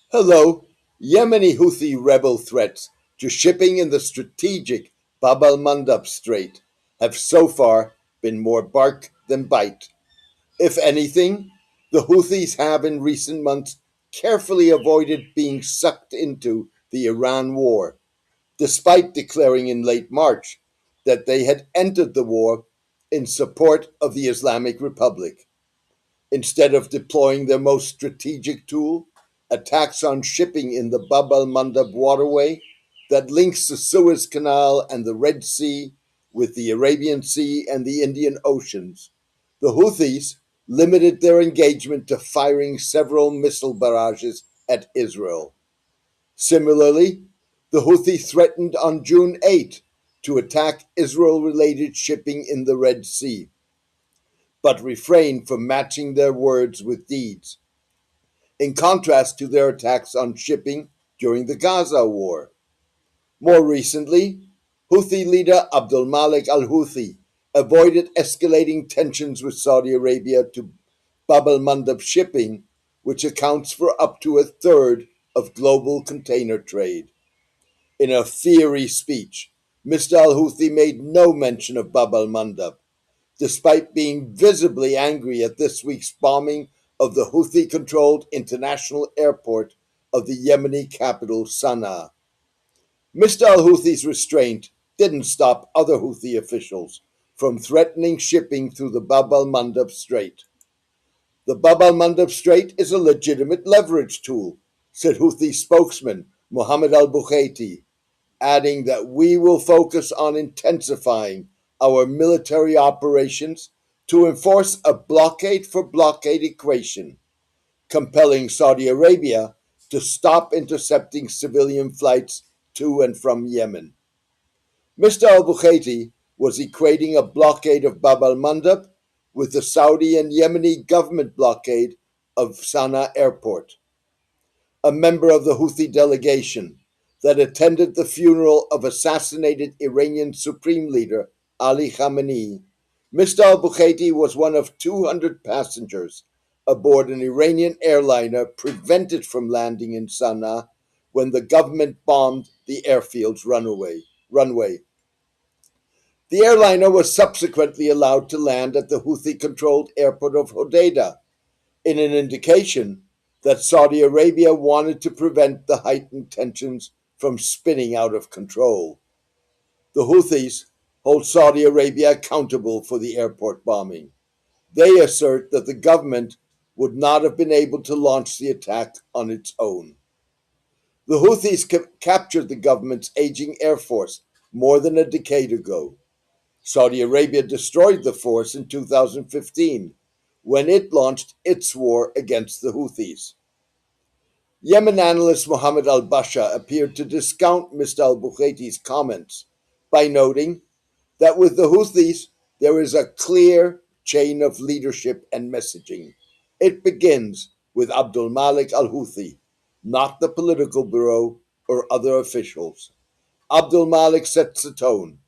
Hello. Yemeni Houthi rebel threats to shipping in the strategic Bab al-Mandab Strait have so far been more bark than bite. If anything, the Houthis have in recent months carefully avoided being sucked into the Iran war, despite declaring in late March that they had entered the war in support of the Islamic Republic. Instead of deploying their most strategic tool, attacks on shipping in the Bab al Mandab waterway that links the Suez Canal and the Red Sea with the Arabian Sea and the Indian Oceans, the Houthis limited their engagement to firing several missile barrages at Israel. Similarly, the Houthi threatened on June 8 to attack Israel related shipping in the Red Sea, but refrained from matching their words with deeds, in contrast to their attacks on shipping during the Gaza war. More recently, Houthi leader Abdul Malik al Houthi avoided escalating tensions with Saudi Arabia to Bab al Mandab shipping, which accounts for up to a third of global container trade. In a fiery speech, Mr. al Houthi made no mention of Bab al Mandab, despite being visibly angry at this week's bombing of the Houthi controlled international airport of the Yemeni capital, Sana'a. Mr. al Houthi's restraint didn't stop other Houthi officials from threatening shipping through the Bab al Mandab Strait. The Bab al Mandab Strait is a legitimate leverage tool, said Houthi spokesman Mohammed al Bukhaiti, adding that we will focus on intensifying our military operations to enforce a blockade for blockade equation, compelling Saudi Arabia to stop intercepting civilian flights to and from Yemen. Mr. al Bukhaiti was equating a blockade of Bab al Mandab with the Saudi and Yemeni government blockade of Sana'a airport. A member of the Houthi delegation that attended the funeral of assassinated Iranian Supreme Leader Ali Khamenei, Mr. al Bukhaiti was one of 200 passengers aboard an Iranian airliner prevented from landing in Sana'a when the government bombed the airfield's runway. The airliner was subsequently allowed to land at the Houthi controlled airport of Hodeidah, in an indication that Saudi Arabia wanted to prevent the heightened tensions from spinning out of control. The Houthis hold Saudi Arabia accountable for the airport bombing. They assert that the government would not have been able to launch the attack on its own. The Houthis captured the government's aging air force more than a decade ago. Saudi Arabia destroyed the force in 2015 when it launched its war against the Houthis. Yemen analyst Mohammed al-Basha appeared to discount Mr. al-Bukhaiti's comments by noting that with the Houthis, there is a clear chain of leadership and messaging. It begins with Abdul Malik al-Houthi, not the political bureau or other officials. Abdul Malik sets the tone,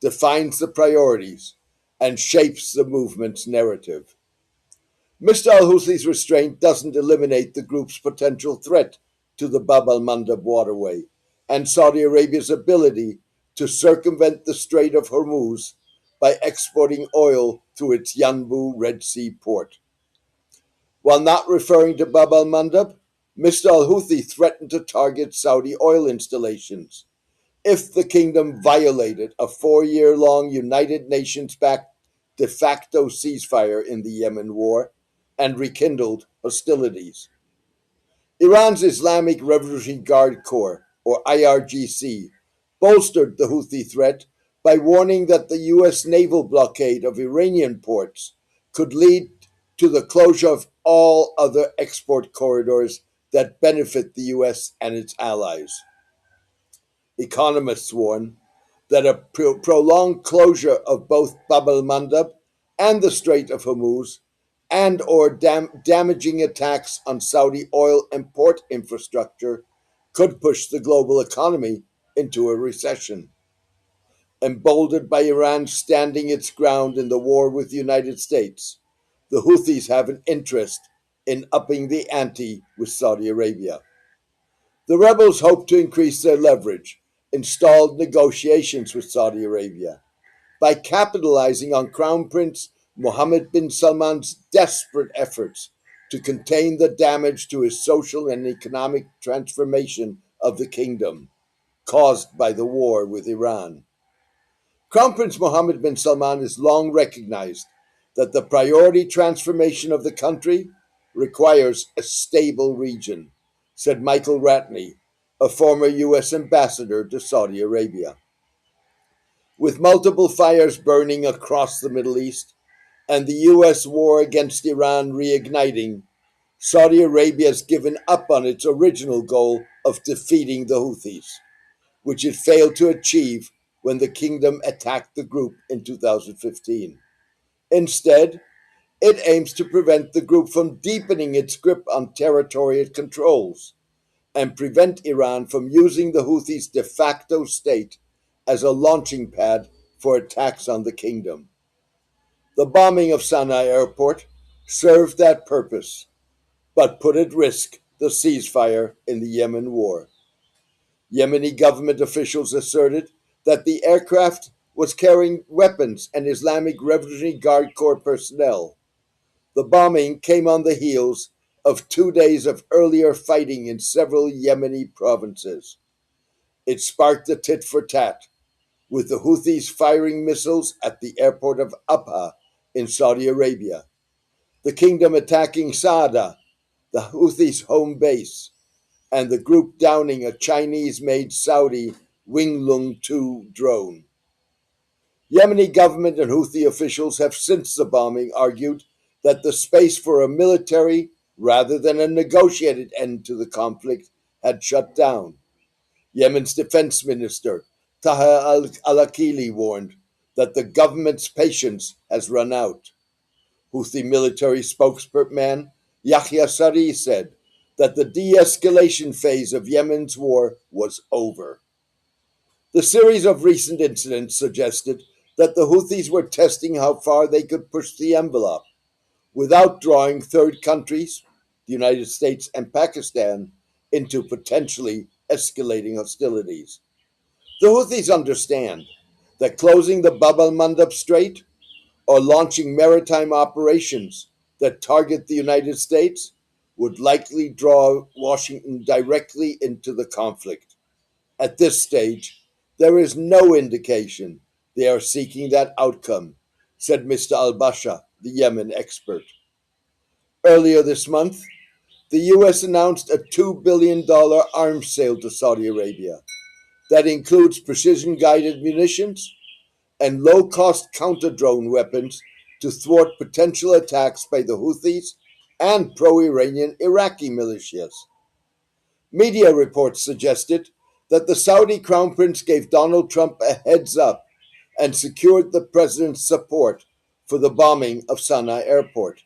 defines the priorities, and shapes the movement's narrative. Mr. al Houthi's restraint doesn't eliminate the group's potential threat to the Bab al Mandab waterway and Saudi Arabia's ability to circumvent the Strait of Hormuz by exporting oil through its Yanbu Red Sea port. While not referring to Bab al Mandab, Mr. al Houthi threatened to target Saudi oil installations if the kingdom violated a 4-year long United Nations backed de facto ceasefire in the Yemen war and rekindled hostilities. Iran's Islamic Revolutionary Guard Corps, or IRGC, bolstered the Houthi threat by warning that the U.S. naval blockade of Iranian ports could lead to the closure of all other export corridors that benefit the U.S. and its allies. Economists warn that a prolonged closure of both Bab al-Mandab and the Strait of Hormuz and or damaging attacks on Saudi oil and port infrastructure could push the global economy into a recession. Emboldened by Iran standing its ground in the war with the United States, the Houthis have an interest in upping the ante with Saudi Arabia. The rebels hoped to increase their leverage in stalled negotiations with Saudi Arabia by capitalizing on Crown Prince Mohammed bin Salman's desperate efforts to contain the damage to his social and economic transformation of the kingdom caused by the war with Iran. Crown Prince Mohammed bin Salman has long recognized that the priority transformation of the country requires a stable region, said Michael Ratney, a former U.S. ambassador to Saudi Arabia. With multiple fires burning across the Middle East and the U.S. war against Iran reigniting, Saudi Arabia has given up on its original goal of defeating the Houthis, which it failed to achieve when the kingdom attacked the group in 2015. Instead, it aims to prevent the group from deepening its grip on territory it controls and prevent Iran from using the Houthis' de facto state as a launching pad for attacks on the kingdom. The bombing of Sana'a airport served that purpose, but put at risk the ceasefire in the Yemen war. Yemeni government officials asserted that the aircraft was carrying weapons and Islamic Revolutionary Guard Corps personnel. The bombing came on the heels of 2 days of earlier fighting in several Yemeni provinces. It sparked a tit for tat, with the Houthis firing missiles at the airport of Abha in Saudi Arabia, the kingdom attacking Saada, the Houthis' home base, and the group downing a Chinese-made Saudi Winglung 2 drone. Yemeni government and Houthi officials have since the bombing argued that the space for a military rather than a negotiated end to the conflict had shut down. Yemen's defense minister, Taha al-Akili, warned that the government's patience has run out. Houthi military spokesman Yahya Sari said that the de-escalation phase of Yemen's war was over. The series of recent incidents suggested that the Houthis were testing how far they could push the envelope without drawing third countries, the United States and Pakistan, into potentially escalating hostilities. The Houthis understand that closing the Bab al-Mandab Strait or launching maritime operations that target the United States would likely draw Washington directly into the conflict. At this stage, there is no indication they are seeking that outcome, said Mr. al-Basha, the Yemen expert. Earlier this month, the U.S. announced a $2 billion arms sale to Saudi Arabia that includes precision-guided munitions and low-cost counter-drone weapons to thwart potential attacks by the Houthis and pro-Iranian Iraqi militias. Media reports suggested that the Saudi crown prince gave Donald Trump a heads up and secured the president's support for the bombing of Sana'a airport.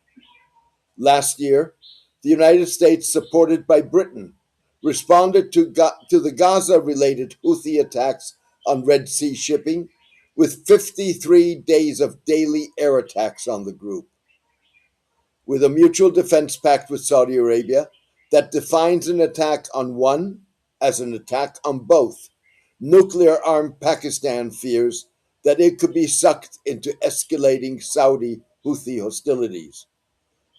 Last year, the United States, supported by Britain, responded to the Gaza-related Houthi attacks on Red Sea shipping with 53 days of daily air attacks on the group. With a mutual defense pact with Saudi Arabia that defines an attack on one as an attack on both, nuclear-armed Pakistan fears that it could be sucked into escalating Saudi Houthi hostilities.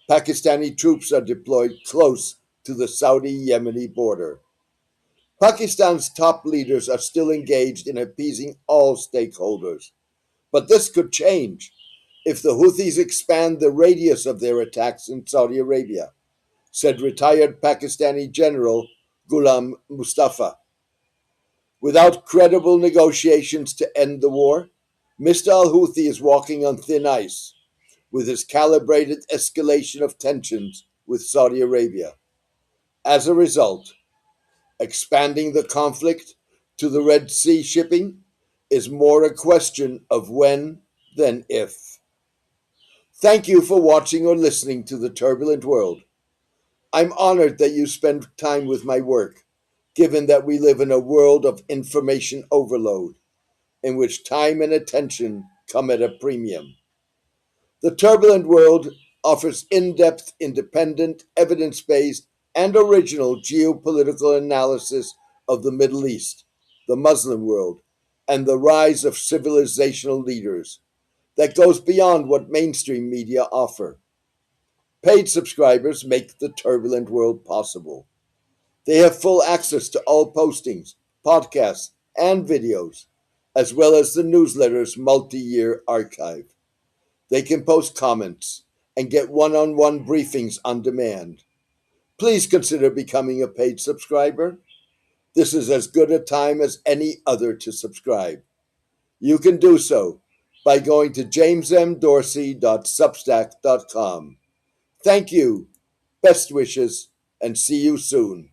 Pakistani troops are deployed close to the Saudi-Yemeni border. Pakistan's top leaders are still engaged in appeasing all stakeholders, but this could change if the Houthis expand the radius of their attacks in Saudi Arabia, said retired Pakistani General Ghulam Mustafa. Without credible negotiations to end the war, Mr. al-Houthi is walking on thin ice with his calibrated escalation of tensions with Saudi Arabia. As a result, expanding the conflict to the Red Sea shipping is more a question of when than if. Thank you for watching or listening to The Turbulent World. I'm honored that you spend time with my work, given that we live in a world of information overload, in which time and attention come at a premium. The Turbulent World offers in-depth, independent, evidence-based, and original geopolitical analysis of the Middle East, the Muslim world, and the rise of civilizational leaders that goes beyond what mainstream media offer. Paid subscribers make the turbulent world possible. They have full access to all postings, podcasts, and videos, as well as the newsletter's multi year archive. They can post comments and get one on one briefings on demand. Please consider becoming a paid subscriber. This is as good a time as any other to subscribe. You can do so by going to jamesmdorsey.substack.com. Thank you, best wishes, and see you soon.